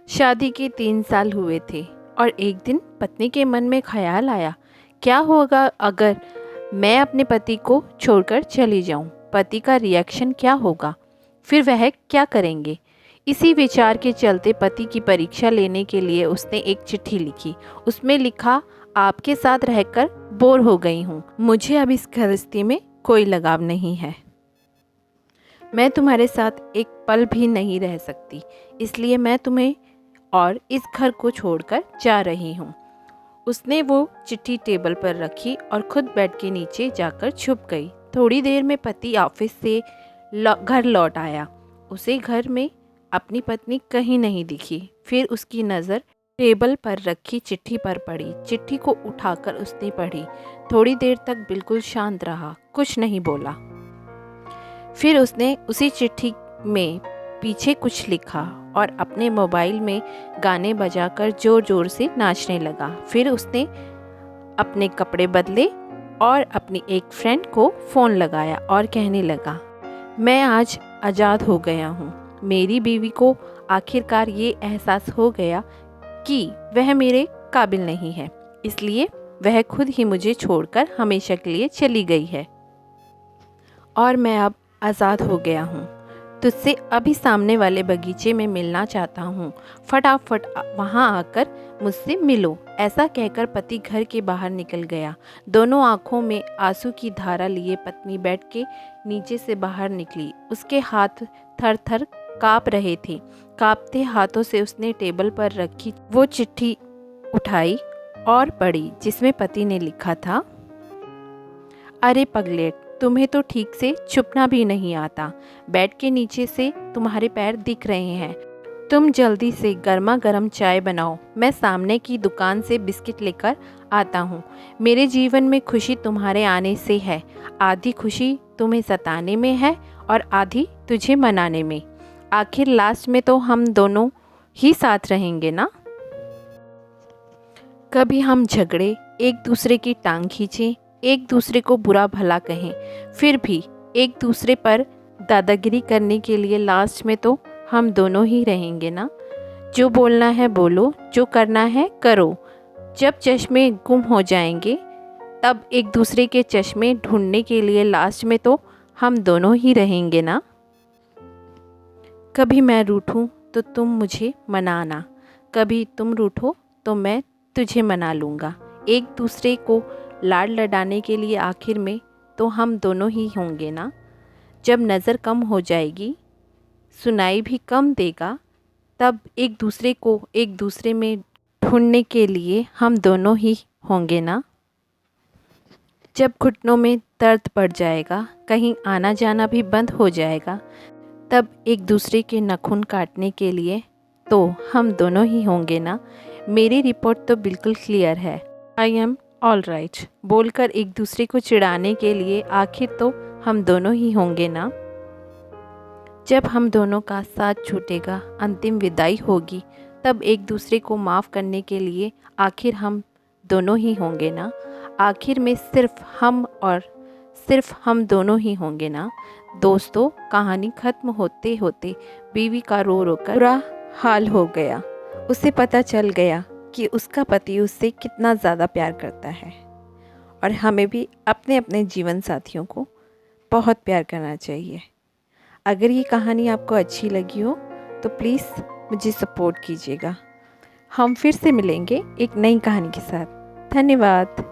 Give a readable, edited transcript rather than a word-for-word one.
शादी के 3 साल हुए थे और एक दिन पत्नी के मन में ख्याल आया, क्या होगा अगर मैं अपने पति को छोड़कर चली जाऊं? पति का रिएक्शन क्या होगा? फिर वह क्या करेंगे? इसी विचार के चलते पति की परीक्षा लेने के लिए उसने एक चिट्ठी लिखी। उसमें लिखा, आपके साथ रहकर बोर हो गई हूँ, मुझे अब इस गृहस्थी में कोई लगाव नहीं है, मैं तुम्हारे साथ एक पल भी नहीं रह सकती, इसलिए मैं तुम्हें और इस घर को छोड़कर जा रही हूँ। उसने वो चिट्ठी टेबल पर रखी और खुद बेड के नीचे जाकर छुप गई। थोड़ी देर में पति ऑफिस से घर लौट आया। उसे घर में अपनी पत्नी कहीं नहीं दिखी। फिर उसकी नज़र टेबल पर रखी चिट्ठी पर पड़ी। चिट्ठी को उठाकर उसने पढ़ी। थोड़ी देर तक बिल्कुल शांत रहा, कुछ नहीं बोला। फिर उसने उसी चिट्ठी में पीछे कुछ लिखा और अपने मोबाइल में गाने बजाकर ज़ोर ज़ोर से नाचने लगा। फिर उसने अपने कपड़े बदले और अपनी एक फ्रेंड को फ़ोन लगाया और कहने लगा, मैं आज आज़ाद हो गया हूँ। मेरी बीवी को आखिरकार ये एहसास हो गया कि वह मेरे काबिल नहीं है, इसलिए वह खुद ही मुझे छोड़कर हमेशा के लिए चली गई है और मैं अब आज़ाद हो गया हूँ। तुझसे अभी सामने वाले बगीचे में मिलना चाहता हूँ, फटाफट वहाँ आकर मुझसे मिलो। ऐसा कहकर पति घर के बाहर निकल गया। दोनों आँखों में आंसू की धारा लिए पत्नी बेड के नीचे से बाहर निकली। उसके हाथ थर थर काँप रहे थे। काँपते हाथों से उसने टेबल पर रखी वो चिट्ठी उठाई और पढ़ी, जिसमें पति ने लिखा था, अरे पगलेट, तुम्हें तो ठीक से छुपना भी नहीं आता। बेड के नीचे से तुम्हारे पैर दिख रहे हैं। तुम जल्दी से गर्मा गर्म चाय बनाओ, मैं सामने की दुकान से बिस्किट लेकर आता हूँ। मेरे जीवन में खुशी तुम्हारे आने से है। आधी खुशी तुम्हें सताने में है और आधी तुझे मनाने में। आखिर लास्ट में तो हम दोनों ही साथ रहेंगे ना। कभी हम झगड़े, एक दूसरे की टांग खींचें, एक दूसरे को बुरा भला कहें, फिर भी एक दूसरे पर दादागिरी करने के लिए लास्ट में तो हम दोनों ही रहेंगे ना। जो बोलना है बोलो, जो करना है करो। जब चश्मे गुम हो जाएंगे तब एक दूसरे के चश्मे ढूंढने के लिए लास्ट में तो हम दोनों ही रहेंगे ना। कभी मैं रूठूं तो तुम मुझे मनाना, कभी तुम रूठो तो मैं तुझे मना लूँगा। एक दूसरे को लाड लडाने के लिए आखिर में तो हम दोनों ही होंगे ना। जब नज़र कम हो जाएगी, सुनाई भी कम देगा, तब एक दूसरे को एक दूसरे में ढूंढने के लिए हम दोनों ही होंगे ना। जब घुटनों में दर्द पड़ जाएगा, कहीं आना जाना भी बंद हो जाएगा, तब एक दूसरे के नाखून काटने के लिए तो हम दोनों ही होंगे ना। मेरी रिपोर्ट तो बिल्कुल क्लियर है, आई एम ऑल राइट बोलकर एक दूसरे को चिढ़ाने के लिए आखिर तो हम दोनों ही होंगे ना। जब हम दोनों का साथ छूटेगा, अंतिम विदाई होगी, तब एक दूसरे को माफ़ करने के लिए आखिर हम दोनों ही होंगे ना। आखिर में सिर्फ हम और सिर्फ हम दोनों ही होंगे ना। दोस्तों, कहानी ख़त्म होते होते बीवी का रो रो कर बुरा हाल हो गया। उसे पता चल गया कि उसका पति उससे कितना ज़्यादा प्यार करता है। और हमें भी अपने अपने जीवन साथियों को बहुत प्यार करना चाहिए। अगर ये कहानी आपको अच्छी लगी हो तो प्लीज़ मुझे सपोर्ट कीजिएगा। हम फिर से मिलेंगे एक नई कहानी के साथ। धन्यवाद।